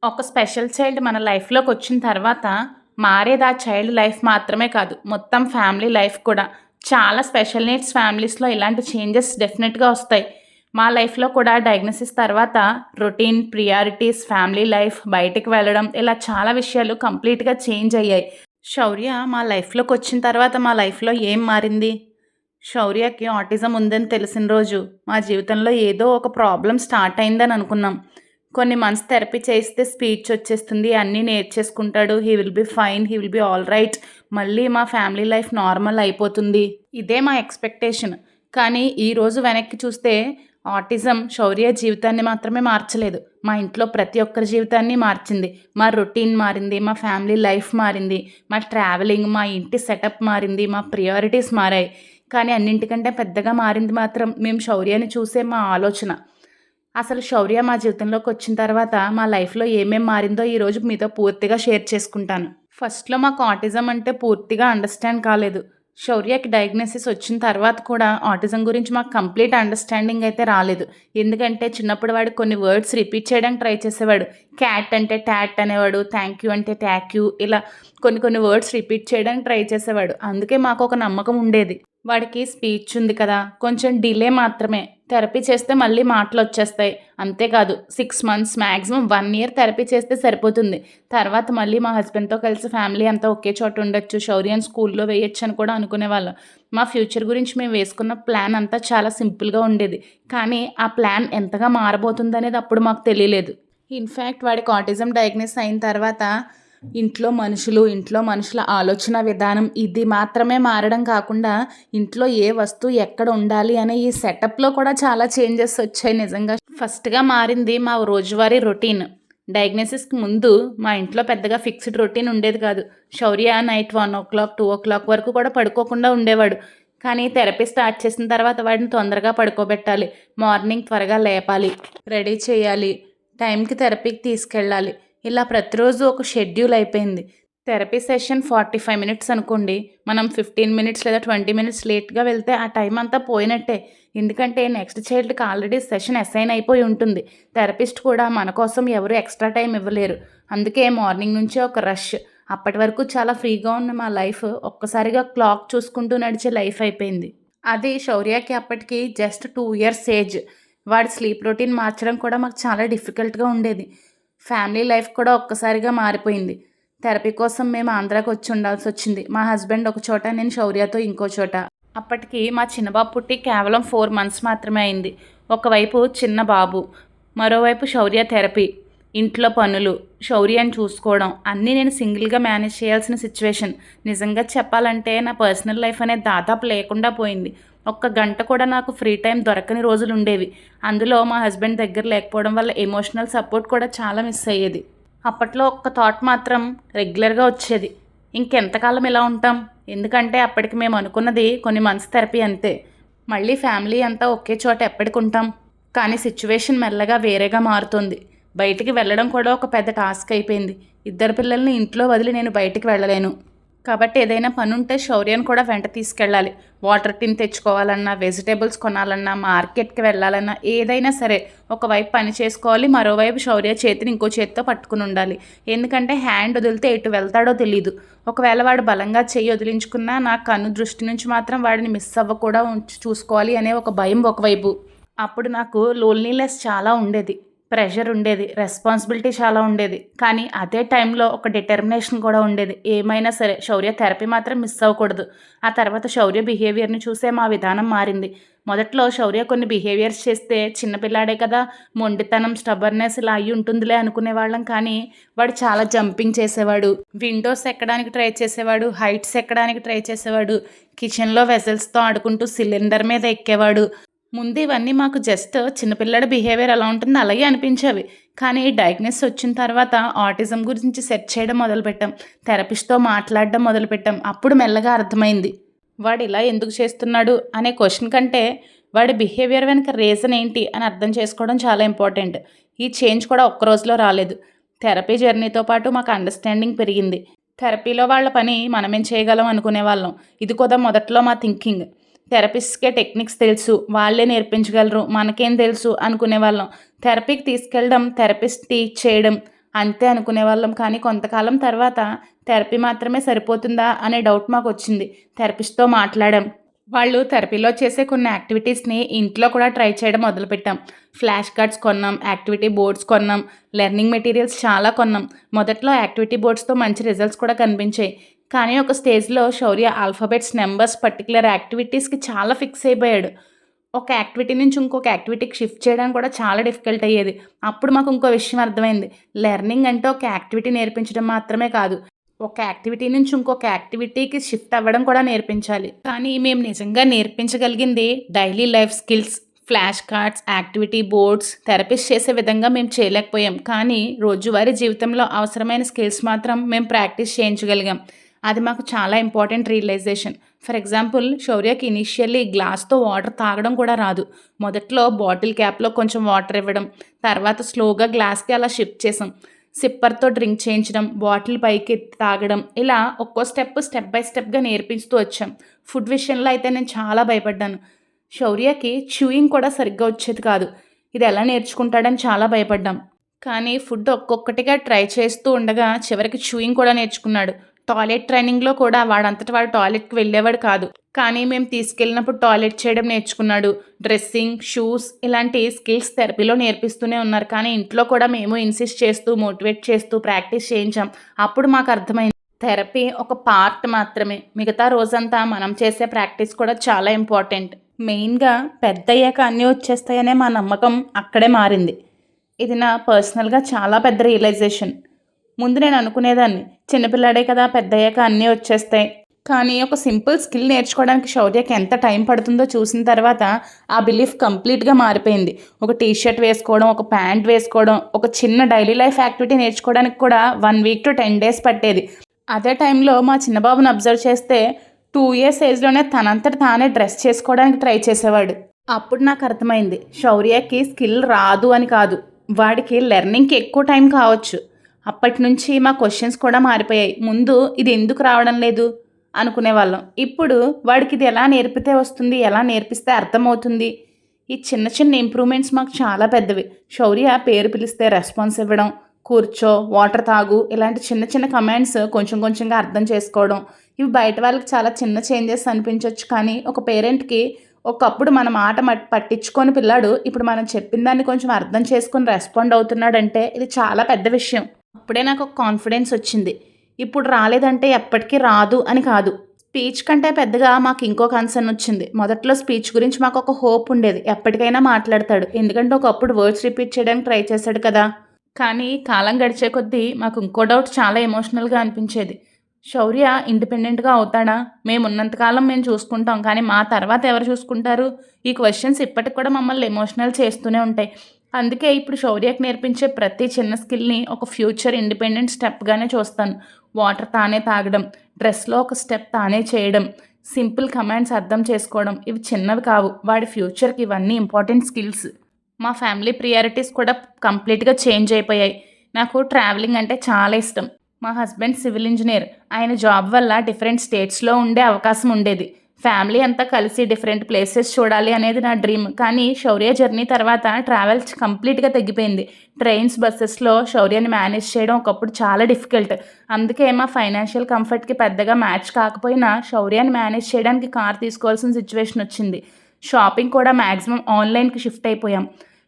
ఒక special child మన లైఫ్‌లోకొచ్చిన తర్వాత, మారేది ఆ చైల్డ్ లైఫ్ మాత్రమే కాదు, మొత్తం ఫ్యామిలీ లైఫ్ కూడా. చాలా స్పెషల్ నీడ్స్ ఫ్యామిలీస్‌లో ఇలాంటి చేంజెస్ డెఫినెట్‌గా ఒస్తాయి. మా లైఫ్‌లో కూడా డయాగ్నోసిస్ తర్వాత రొటీన్, ప్రియారిటీస్, ఫ్యామిలీ లైఫ్, బయటికి వెళ్ళడం ఇలా చాలా విషయాలు కంప్లీట్‌గా చేంజ్ అయ్యాయి. శౌర్య మా లైఫ్‌లోకొచ్చిన తర్వాత మా లైఫ్‌లో ఏం మారింది? శౌర్యకి ఆటిజం ఉందని తెలిసిన రోజు మా జీవితంలో ఏదో ఒక ప్రాబ్లమ్ స్టార్ట్ అయిందని అనుకున్నాం. కొన్ని మంత్స్ థెరపీ చేయిస్తే స్పీచ్ వచ్చేస్తుంది. అన్నీ నేర్చేసుకుంటాడు. He will be fine. He will be all right. మళ్ళీ మా ఫ్యామిలీ లైఫ్ నార్మల్ అయిపోతుంది. ఇదే మా ఎక్స్‌పెక్టేషన్. కానీ ఈరోజు వెనక్కి చూస్తే ఆటిజం శౌర్య జీవితాన్ని మాత్రమే మార్చలేదు. మా ఇంట్లో ప్రతి ఒక్కరి జీవితాన్ని మార్చింది. మా రొటీన్ మారింది. మా ఫ్యామిలీ లైఫ్ మారింది. మా ట్రావెలింగ్, మా ఇంటి సెటప్ మారింది. మా ప్రియారిటీస్ మారాయి. కానీ అన్నింటికంటే పెద్దగా మారింది మాత్రం మేము శౌర్యని చూసే మా ఆలోచన. అసలు శౌర్య మా జీవితంలోకొచ్చిన తర్వాత మా లైఫ్‌లో ఏమేం మారిందో ఈరోజు మీతో పూర్తిగా షేర్ చేసుకుంటాను. ఫస్ట్‌లో మాకు ఆటిజం అంటే పూర్తిగా అండర్‌స్టాండ్ కాలేదు. శౌర్యకి డయాగ్నోసిస్ వచ్చిన తర్వాత కూడా ఆటిజం గురించి మాకు కంప్లీట్ అండర్‌స్టాండింగ్ అయితే రాలేదు. ఎందుకంటే చిన్నప్పుడు వాడు కొన్ని వర్డ్స్ రిపీట్ చేయడానికి ట్రై చేసేవాడు. క్యాట్ అంటే టాట్ అనేవాడు. థాంక్ యూ అంటే థాక్యూ ఇలా కొన్ని కొన్ని వర్డ్స్ రిపీట్ చేయడానికి ట్రై చేసేవాడు. అందుకే మాకొక నమ్మకం ఉండేది. వాడికి స్పీచ్ ఉంది కదా! కొంచెం డిలే మాత్రమే. థెరపీ చేస్తే మళ్ళీ మాటలొచ్చేస్తాయి. అంతేకాదు 6 మంత్స్ మాక్సిమం 1 ఇయర్ థెరపీ చేస్తే సరిపోతుంది. తర్వాత మళ్ళీ మా హస్బెండ్‌తో కలిసి ఫ్యామిలీ అంతా ఒకే చోట ఉండొచ్చు. శౌర్యని స్కూల్‌లో వేయొచ్చు అని కూడా అనుకునేవాళ్ళం. మా ఫ్యూచర్ గురించి మేము వేసుకున్న ప్లాన్ అంతా చాలా సింపుల్‌గా ఉండేది. కానీ ఆ ప్లాన్ ఎంతగా మారబోతుందనేది అప్పుడు మాకు తెలియలేదు. ఇన్‌ఫాక్ట్ వాడికి ఆటిజం డయాగ్నోస్ అయిన తర్వాత ఇంట్లో మనుషుల ఆలోచన విధానం ఇది మాత్రమే మారడం కాకుండా, ఇంట్లో ఏ వస్తువు ఎక్కడ ఉండాలి అనే ఈ సెటప్‌లో కూడా చాలా చేంజెస్ వచ్చాయి నిజంగా. ఫస్ట్‌గా మారింది మా రోజువారీ రొటీన్. డయాగ్నోసిస్‌కి ముందు మా ఇంట్లో పెద్దగా ఫిక్స్డ్ రొటీన్ ఉండేది కాదు. శౌర్య నైట్ 1:00, 2:00 వరకు కూడా పడుకోకుండా ఉండేవాడు. కానీ థెరపీ స్టార్ట్ చేసిన తర్వాత వాడిని తొందరగా పడుకోబెట్టాలి. మార్నింగ్ త్వరగా లేపాలి. రెడీ చేయాలి. టైంకి థెరపీకి తీసుకెళ్ళాలి. ఇలా ప్రతిరోజు ఒక షెడ్యూల్ అయిపోయింది. థెరపీ సెషన్ 45 మినిట్స్ అనుకోండి. మనం 15 మినిట్స్ లేదా 20 మినిట్స్ లేట్‌గా వెళ్తే ఆ టైం అంతా పోయినట్టే. ఎందుకంటే నెక్స్ట్ చైల్డ్‌కి ఆల్రెడీ సెషన్ అసైన్ అయిపోయి ఉంటుంది. థెరపిస్ట్ కూడా మన కోసం ఎవరు ఎక్స్‌ట్రా టైం ఇవ్వలేరు. అందుకే మార్నింగ్ నుంచే ఒక రష్. అప్పటి వరకు చాలా ఫ్రీగా ఉన్న మా లైఫ్ ఒక్కసారిగా క్లాక్ చూసుకుంటూ నడిచే లైఫ్ అయిపోయింది. అది శౌర్యకి అప్పటికి జస్ట్ 2 ఇయర్స్ ఏజ్. వాడి స్లీప్ రొటీన్ మార్చడం కూడా మాకు చాలా డిఫికల్ట్‌గా ఉండేది. ఫ్యామిలీ లైఫ్ కూడా ఒక్కసారిగా మారిపోయింది. థెరపీ కోసం మేము ఆంధ్రాకి వచ్చి ఉండాల్సొచ్చింది. మా హస్బెండ్ ఒక చోట, నేను శౌర్యతో ఇంకో చోట. అప్పటికి మా చిన్న బాబు పుట్టి కేవలం 4 మంత్స్ మాత్రమే అయింది. ఒకవైపు చిన్న బాబు, మరోవైపు శౌర్య థెరపీ, ఇంట్లో పనులు, శౌర్యని చూసుకోవడం అన్నీ నేను సింగిల్‌గా మేనేజ్ చేయాల్సిన సిచ్యువేషన్. నిజంగా చెప్పాలంటే నా పర్సనల్ లైఫ్ అనేది దాదాపు లేకుండా పోయింది. ఒక్క గంట కూడా నాకు ఫ్రీ టైం దొరకని రోజులుండేవి. అందులో మా హస్బెండ్ దగ్గర లేకపోవడం వల్ల ఎమోషనల్ సపోర్ట్ కూడా చాలా మిస్ అయ్యేది. అప్పట్లో ఒక్క థాట్ మాత్రం రెగ్యులర్‌గా వచ్చేది. ఇంకెంతకాలం ఇలా ఉంటాం? ఎందుకంటే అప్పటికి మేము అనుకున్నది కొన్ని మంత్స్ థెరపీ అంతే. మళ్ళీ ఫ్యామిలీ అంతా ఒకే చోట ఎప్పటికుంటాం? కానీ సిచ్యువేషన్ మెల్లగా వేరేగా మారుతుంది. బయటికి వెళ్ళడం కూడా ఒక పెద్ద టాస్క్ అయిపోయింది. ఇద్దరు పిల్లల్ని ఇంట్లో వదిలి నేను బయటికి వెళ్ళలేను. కాబట్టి ఏదైనా పనుంటే శౌర్యని కూడా వెంట తీసుకెళ్ళాలి. వాటర్ టిన్ తెచ్చుకోవాలన్నా, వెజిటేబుల్స్ కొనాలన్నా, మార్కెట్‌కి వెళ్ళాలన్నా ఏదైనా సరే ఒకవైపు పని చేసుకోవాలి. మరోవైపు శౌర్య చేతిని ఇంకో చేత్తో పట్టుకుని ఉండాలి. ఎందుకంటే హ్యాండ్ వదిలితే ఎటు వెళ్తాడో తెలీదు. ఒకవేళ వాడు బలంగా చెయ్యి వదిలించుకున్నా నా కన్ను దృష్టి నుంచి మాత్రం వాడిని మిస్ అవ్వకుండా చూసుకోవాలి అనే ఒక భయం ఒకవైపు. అప్పుడు నాకు లోన్లీనెస్ చాలా ఉండేది. ప్రెషర్ ఉండేది. రెస్పాన్సిబిలిటీ చాలా ఉండేది. కానీ అదే టైంలో ఒక డిటర్మినేషన్ కూడా ఉండేది. ఏమైనా సరే శౌర్య థెరపీ మాత్రం మిస్ అవ్వకూడదు. ఆ తర్వాత శౌర్య బిహేవియర్‌ని చూసే మా విధానం మారింది. మొదట్లో శౌర్య కొన్ని బిహేవియర్స్ చేస్తే చిన్న పిల్లాడే కదా! మొండితనం, స్టబర్నెస్ ఇలా అయ్యి ఉంటుందిలే అనుకునేవాళ్ళం. కానీ వాడు చాలా జంపింగ్ చేసేవాడు. విండోస్ ఎక్కడానికి ట్రై చేసేవాడు. హైట్స్ ఎక్కడానికి ట్రై చేసేవాడు. కిచెన్‌లో వెసల్స్‌తో ఆడుకుంటూ సిలిండర్ మీద ఎక్కేవాడు. ముందు ఇవన్నీ మాకు జస్ట్ చిన్నపిల్లాడి బిహేవియర్ ఎలా ఉంటుందో అలాగే అనిపించేవి. కానీ డయాగ్నోసిస్ వచ్చిన తర్వాత ఆటిజం గురించి సెర్చ్ చేయడం మొదలుపెట్టాం. థెరపిస్ట్‌తో మాట్లాడడం మొదలుపెట్టాం. అప్పుడు మెల్లగా అర్థమైంది. వాడు ఇలా ఎందుకు చేస్తున్నాడు అనే క్వెషన్ కంటే వాడి బిహేవియర్ వెనక రీజన్ ఏంటి అని అర్థం చేసుకోవడం చాలా ఇంపార్టెంట్. ఈ చేంజ్ కూడా ఒక్క రోజులో రాలేదు. థెరపీ జర్నీతో పాటు మాకు అండర్‌స్టాండింగ్ పెరిగింది. థెరపీలో వాళ్ళ పని మనమేం చేయగలం అనుకునేవాళ్ళం. ఇది కూడా మొదట్లో మా థింకింగ్. థెరపిస్ట్‌కే టెక్నిక్స్ తెలుసు. వాళ్ళే నేర్పించగలరు. మనకేం తెలుసు అనుకునేవాళ్ళం. థెరపీకి తీసుకెళ్ళడం, థెరపిస్ట్ టీచ్ చేయడం అంతే అనుకునేవాళ్ళం. కానీ కొంతకాలం తర్వాత థెరపీ మాత్రమే సరిపోతుందా అనే డౌట్ మాకొచ్చింది. థెరపిస్ట్‌తో మాట్లాడాం. వాళ్ళు థెరపీలో చేసే కొన్ని యాక్టివిటీస్‌ని ఇంట్లో కూడా ట్రై చేయడం మొదలుపెట్టాం. ఫ్లాష్ కార్డ్స్ కొన్నాం, యాక్టివిటీ బోర్డ్స్ కొన్నాం, లెర్నింగ్ మెటీరియల్స్ చాలా కొన్నాం. మొదట్లో యాక్టివిటీ బోర్డ్స్‌తో మంచి రిజల్ట్స్ కూడా కనిపించాయి. కానీ ఒక స్టేజ్‌లో శౌర్య ఆల్ఫాబెట్స్, నంబర్స్, పర్టిక్యులర్ యాక్టివిటీస్‌కి చాలా ఫిక్స్ అయిపోయాడు. ఒక యాక్టివిటీ నుంచి ఇంకొక యాక్టివిటీకి షిఫ్ట్ చేయడానికి కూడా చాలా డిఫికల్ట్ అయ్యేది. అప్పుడు మాకు ఇంకో విషయం అర్థమైంది. లెర్నింగ్ అంటే ఒక యాక్టివిటీ నేర్పించడం మాత్రమే కాదు. ఒక యాక్టివిటీ నుంచి ఇంకొక యాక్టివిటీకి షిఫ్ట్ అవ్వడం కూడా నేర్పించాలి. కానీ మేము నిజంగా నేర్పించగలిగింది daily life skills, flash cards, activity boards, therapist చేసే విధంగా మేము చేయలేకపోయాం. కానీ రోజువారీ జీవితంలో అవసరమైన స్కిల్స్ మాత్రం మేము ప్రాక్టీస్ చేయించగలిగాం. అది మాకు చాలా ఇంపార్టెంట్ రియలైజేషన్. ఫర్ ఎగ్జాంపుల్, శౌర్యకి ఇనీషియల్లీ గ్లాస్‌తో వాటర్ తాగడం కూడా రాదు. మొదట్లో బాటిల్ క్యాప్‌లో కొంచెం వాటర్ ఇవ్వడం, తర్వాత స్లోగా గ్లాస్‌కి అలా షిఫ్ట్ చేసాం. సిప్పర్‌తో డ్రింక్ చేయించడం, బాటిల్ పైకెత్తి తాగడం, ఇలా ఒక్కో స్టెప్ బై స్టెప్‌గా నేర్పిస్తూ వచ్చాం. ఫుడ్ విషయంలో అయితే నేను చాలా భయపడ్డాను. శౌర్యకి చ్యూయింగ్ కూడా సరిగ్గా వచ్చేది కాదు. ఇది ఎలా నేర్చుకుంటాడని చాలా భయపడ్డాం. కానీ ఫుడ్ ఒక్కొక్కటిగా ట్రై చేస్తూ ఉండగా చివరికి చ్యూయింగ్ కూడా నేర్చుకున్నాడు. టాయిలెట్ ట్రైనింగ్‌లో కూడా వాడంతట వాడు టాయిలెట్‌కి వెళ్ళేవాడు కాదు. కానీ మేము తీసుకెళ్ళినప్పుడు టాయిలెట్ చేయడం నేర్చుకున్నాడు. డ్రెస్సింగ్, షూస్ ఇలాంటి స్కిల్స్ థెరపీలో నేర్పిస్తూనే ఉన్నారు. కానీ ఇంట్లో కూడా మేము ఇన్సిస్ట్ చేస్తూ, మోటివేట్ చేస్తూ ప్రాక్టీస్ చేయించాం. అప్పుడు మాకు అర్థమైంది, థెరపీ ఒక పార్ట్ మాత్రమే. మిగతా రోజంతా మనం చేసే ప్రాక్టీస్ కూడా చాలా ఇంపార్టెంట్. మెయిన్‌గా పెద్దయ్యాక అన్నీ వచ్చేస్తాయనే మా నమ్మకం అక్కడే మారింది. ఇది నా పర్సనల్‌గా చాలా పెద్ద రియలైజేషన్. ముందు నేను అనుకునేదాన్ని, చిన్నపిల్లాడే కదా, పెద్దయ్యాక అన్నీ వచ్చేస్తాయి. కానీ ఒక సింపుల్ స్కిల్ నేర్చుకోవడానికి శౌర్యకి ఎంత టైం పడుతుందో చూసిన తర్వాత ఆ బిలీఫ్ కంప్లీట్‌గా మారిపోయింది. ఒక టీ షర్ట్ వేసుకోవడం, ఒక ప్యాంట్ వేసుకోవడం, ఒక చిన్న డైలీ లైఫ్ యాక్టివిటీ నేర్చుకోవడానికి కూడా 1 వీక్ టు 10 డేస్ పట్టేది. అదే టైంలో మా చిన్నబాబుని అబ్జర్వ్ చేస్తే 2 ఇయర్స్ ఏజ్‌లోనే తనంతట తానే డ్రెస్ చేసుకోవడానికి ట్రై చేసేవాడు. అప్పుడు నాకు అర్థమైంది, శౌర్యకి స్కిల్ రాదు అని కాదు, వాడికి లెర్నింగ్‌కి ఎక్కువ టైం కావచ్చు. అప్పటి నుంచి మా క్వశ్చన్స్ కూడా మారిపోయాయి. ముందు ఇది ఎందుకు రావడం లేదు అనుకునేవాళ్ళం. ఇప్పుడు వాడికి ఇది ఎలా నేర్పితే వస్తుంది, ఎలా నేర్పిస్తే అర్థమవుతుంది. ఈ చిన్న చిన్న ఇంప్రూవ్మెంట్స్ మాకు చాలా పెద్దవి. శౌర్య పేరు పిలిస్తే రెస్పాన్స్ ఇవ్వడం, కూర్చో, వాటర్ తాగు, ఇలాంటి చిన్న చిన్న కమాండ్స్ కొంచెం కొంచెంగా అర్థం చేసుకోవడం. ఇవి బయట వాళ్ళకి చాలా చిన్న చేంజెస్ అనిపించవచ్చు. కానీ ఒక పేరెంట్కి ఒకప్పుడు మన మాట పట్టించుకొని పిల్లాడు ఇప్పుడు మనం చెప్పిన దాన్ని కొంచెం అర్థం చేసుకొని రెస్పాండ్ అవుతున్నాడంటే ఇది చాలా పెద్ద విషయం. అప్పుడే నాకు ఒక కాన్ఫిడెన్స్ వచ్చింది. ఇప్పుడు రాలేదంటే ఎప్పటికీ రాదు అని కాదు. స్పీచ్ కంటే పెద్దగా మాకు ఇంకో కన్సర్న్ వచ్చింది. మొదట్లో స్పీచ్ గురించి మాకు ఒక హోప్ ఉండేది, ఎప్పటికైనా మాట్లాడతాడు, ఎందుకంటే ఒకప్పుడు వర్డ్స్ రిపీట్ చేయడానికి ట్రై చేశాడు కదా. కానీ కాలం గడిచే కొద్దీ మాకు ఇంకో డౌట్ చాలా ఎమోషనల్గా అనిపించేది. శౌర్య ఇండిపెండెంట్గా అవుతాడా? మేము ఉన్నంతకాలం మేము చూసుకుంటాం, కానీ మా తర్వాత ఎవరు చూసుకుంటారు? ఈ క్వశ్చన్స్ ఇప్పటికి కూడా మమ్మల్ని ఎమోషనల్ చేస్తూనే ఉంటాయి. అందుకే ఇప్పుడు శౌర్యకి నేర్పించే ప్రతి చిన్న స్కిల్ని ఒక ఫ్యూచర్ ఇండిపెండెంట్ స్టెప్గానే చూస్తాను. వాటర్ తానే తాగడం, డ్రెస్లో ఒక స్టెప్ తానే చేయడం, సింపుల్ కమాండ్స్ అర్థం చేసుకోవడం, ఇవి చిన్నవి కావు. వాడి ఫ్యూచర్కి ఇవన్నీ ఇంపార్టెంట్ స్కిల్స్. మా ఫ్యామిలీ ప్రియారిటీస్ కూడా కంప్లీట్గా చేంజ్ అయిపోయాయి. నాకు ట్రావెలింగ్ అంటే చాలా ఇష్టం. మా హస్బెండ్ సివిల్ ఇంజనీర్. ఆయన జాబ్ వల్ల డిఫరెంట్ స్టేట్స్లో ఉండే అవకాశం ఉండేది. ఫ్యామిలీ అంతా కలిసి డిఫరెంట్ ప్లేసెస్ చూడాలి అనేది నా డ్రీమ్. కానీ శౌర్య జర్నీ తర్వాత ట్రావెల్ కంప్లీట్గా తగ్గిపోయింది. ట్రైన్స్, బస్సెస్లో శౌర్యాన్ని మేనేజ్ చేయడం ఒకప్పుడు చాలా డిఫికల్ట్. అందుకే మా ఫైనాన్షియల్ కంఫర్ట్కి పెద్దగా మ్యాచ్ కాకపోయినా శౌర్యాన్ని మేనేజ్ చేయడానికి కార్ తీసుకోవాల్సిన సిచ్యువేషన్ వచ్చింది. షాపింగ్ కూడా మ్యాక్సిమం ఆన్లైన్కి షిఫ్ట్ అయిపోయాం.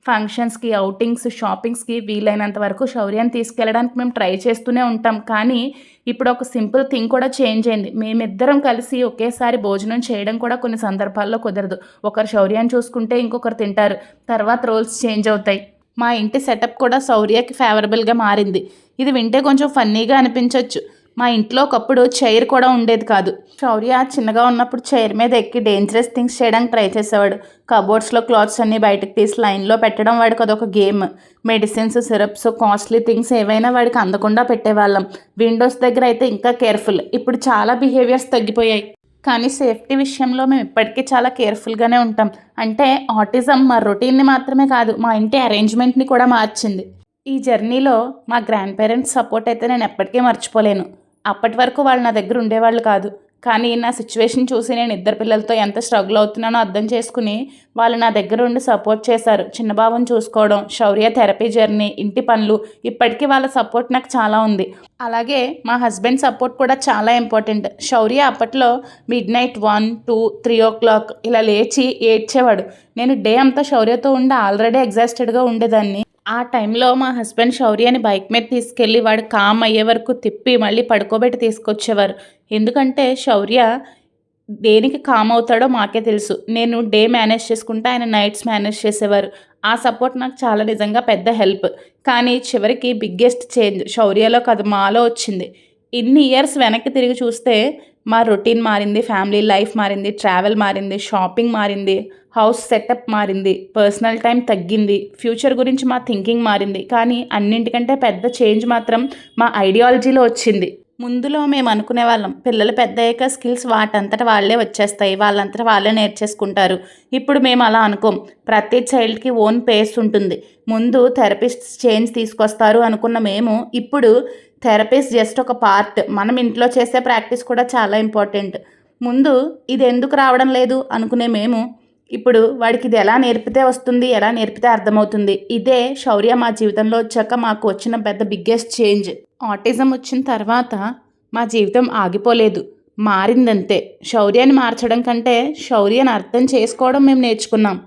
ఫంక్షన్స్కి, అవుటింగ్స్, షాపింగ్స్కి వీలైనంత వరకు శౌర్యాన్ని తీసుకెళ్ళడానికి మేము ట్రై చేస్తూనే ఉంటాం. కానీ ఇప్పుడు ఒక సింపుల్ థింగ్ కూడా చేంజ్ అయింది. మేమిద్దరం కలిసి ఒకేసారి భోజనం చేయడం కూడా కొన్ని సందర్భాల్లో కుదరదు. ఒకరు శౌర్యాన్ని చూసుకుంటే ఇంకొకరు తింటారు, తర్వాత రోల్స్ చేంజ్ అవుతాయి. మా ఇంటి సెటప్ కూడా శౌర్యకి ఫేవరబుల్గా మారింది. ఇది వింటే కొంచెం ఫన్నీగా అనిపించవచ్చు. మా ఇంట్లో ఒకప్పుడు చైర్ కూడా ఉండేది కాదు. శౌర్య చిన్నగా ఉన్నప్పుడు చైర్ మీద ఎక్కి డేంజరస్ థింగ్స్ చేయడానికి ట్రై చేసేవాడు. కబోర్డ్స్లో క్లాత్స్ అన్నీ బయటకు తీసి లైన్లో పెట్టడం వాడికి అదొక game. Medicines, syrups, costly things ఏవైనా వాడికి అందకుండా పెట్టేవాళ్ళం. విండోస్ దగ్గర అయితే ఇంకా కేర్ఫుల్. ఇప్పుడు చాలా బిహేవియర్స్ తగ్గిపోయాయి. కానీ సేఫ్టీ విషయంలో మేము ఇప్పటికీ చాలా కేర్ఫుల్గానే ఉంటాం. అంటే ఆటిజం మా రొటీన్ని మాత్రమే కాదు, మా ఇంటి అరేంజ్మెంట్ని కూడా మార్చింది. ఈ జర్నీలో మా గ్రాండ్ పేరెంట్స్ సపోర్ట్ అయితే నేను ఎప్పటికీ మర్చిపోలేను. అప్పటి వరకు వాళ్ళు నా దగ్గర ఉండేవాళ్ళు కాదు. కానీ నా సిచ్యువేషన్ చూసి నేను ఇద్దరు పిల్లలతో ఎంత స్ట్రగుల్ అవుతున్నానో అర్థం చేసుకుని వాళ్ళు నా దగ్గర ఉండి సపోర్ట్ చేశారు. చిన్న బాబుని చూసుకోవడం, శౌర్య థెరపీ జర్నీ, ఇంటి పనులు, ఇప్పటికీ వాళ్ళ సపోర్ట్ నాకు చాలా ఉంది. అలాగే మా హస్బెండ్ సపోర్ట్ కూడా చాలా ఇంపార్టెంట్. శౌర్య అప్పట్లో మిడ్నైట్ 1, 2, 3 o'clock ఇలా లేచి ఏడ్చేవాడు. నేను డే అంతా శౌర్యతో ఉండి ఆల్రెడీ ఎగ్జాస్టెడ్గా ఉండేదాన్ని. ఆ టైంలో మా హస్బెండ్ శౌర్యని బైక్ మీద తీసుకెళ్ళి వాడు కామ్ అయ్యే వరకు తిప్పి మళ్ళీ పడుకోబెట్టి తీసుకొచ్చేవారు. ఎందుకంటే శౌర్య దేనికి కామ్ అవుతాడో మాకే తెలుసు. నేను డే మేనేజ్ చేసుకుంటే ఆయన నైట్స్ మేనేజ్ చేసేవారు. ఆ సపోర్ట్ నాకు చాలా నిజంగా పెద్ద హెల్ప్. కానీ చివరికి బిగ్గెస్ట్ చేంజ్ శౌర్యలో కాదు మాలో వచ్చింది. ఇన్ని ఇయర్స్ వెనక్కి తిరిగి చూస్తే మా రొటీన్ మారింది, ఫ్యామిలీ లైఫ్ మారింది, ట్రావెల్ మారింది, షాపింగ్ మారింది, హౌస్ సెటప్ మారింది, పర్సనల్ టైం తగ్గింది, ఫ్యూచర్ గురించి మా థింకింగ్ మారింది. కానీ అన్నింటికంటే పెద్ద చేంజ్ మాత్రం మా ఐడియాలజీలో వచ్చింది. ముందులో మేము అనుకునే వాళ్ళం పిల్లలు పెద్ద అయ్యాక స్కిల్స్ వాటంతట వాళ్ళే వచ్చేస్తాయి, వాళ్ళంతట వాళ్ళే నేర్చేసుకుంటారు. ఇప్పుడు మేము అలా అనుకోం. ప్రతి చైల్డ్కి ఓన్ పేస్ ఉంటుంది. ముందు థెరపిస్ట్ చేంజ్ తీసుకొస్తారు అనుకున్న మేము ఇప్పుడు థెరపీస్ జస్ట్ ఒక పార్ట్. మనం ఇంట్లో చేసే ప్రాక్టీస్ కూడా చాలా ఇంపార్టెంట్. ముందు ఇది ఎందుకు రావడం లేదు అనుకునే మేము ఇప్పుడు వాడికి ఇది ఎలా నేర్పితే వస్తుంది, ఎలా నేర్పితే అర్థమవుతుంది. ఇదే శౌర్య మా జీవితంలో వచ్చాక మాకు వచ్చిన పెద్ద బిగ్గెస్ట్ చేంజ్. ఆటిజం వచ్చిన తర్వాత మా జీవితం ఆగిపోలేదు, మారిందంతే. శౌర్యాన్ని మార్చడం కంటే శౌర్యని అర్థం చేసుకోవడం మేము నేర్చుకున్నాం.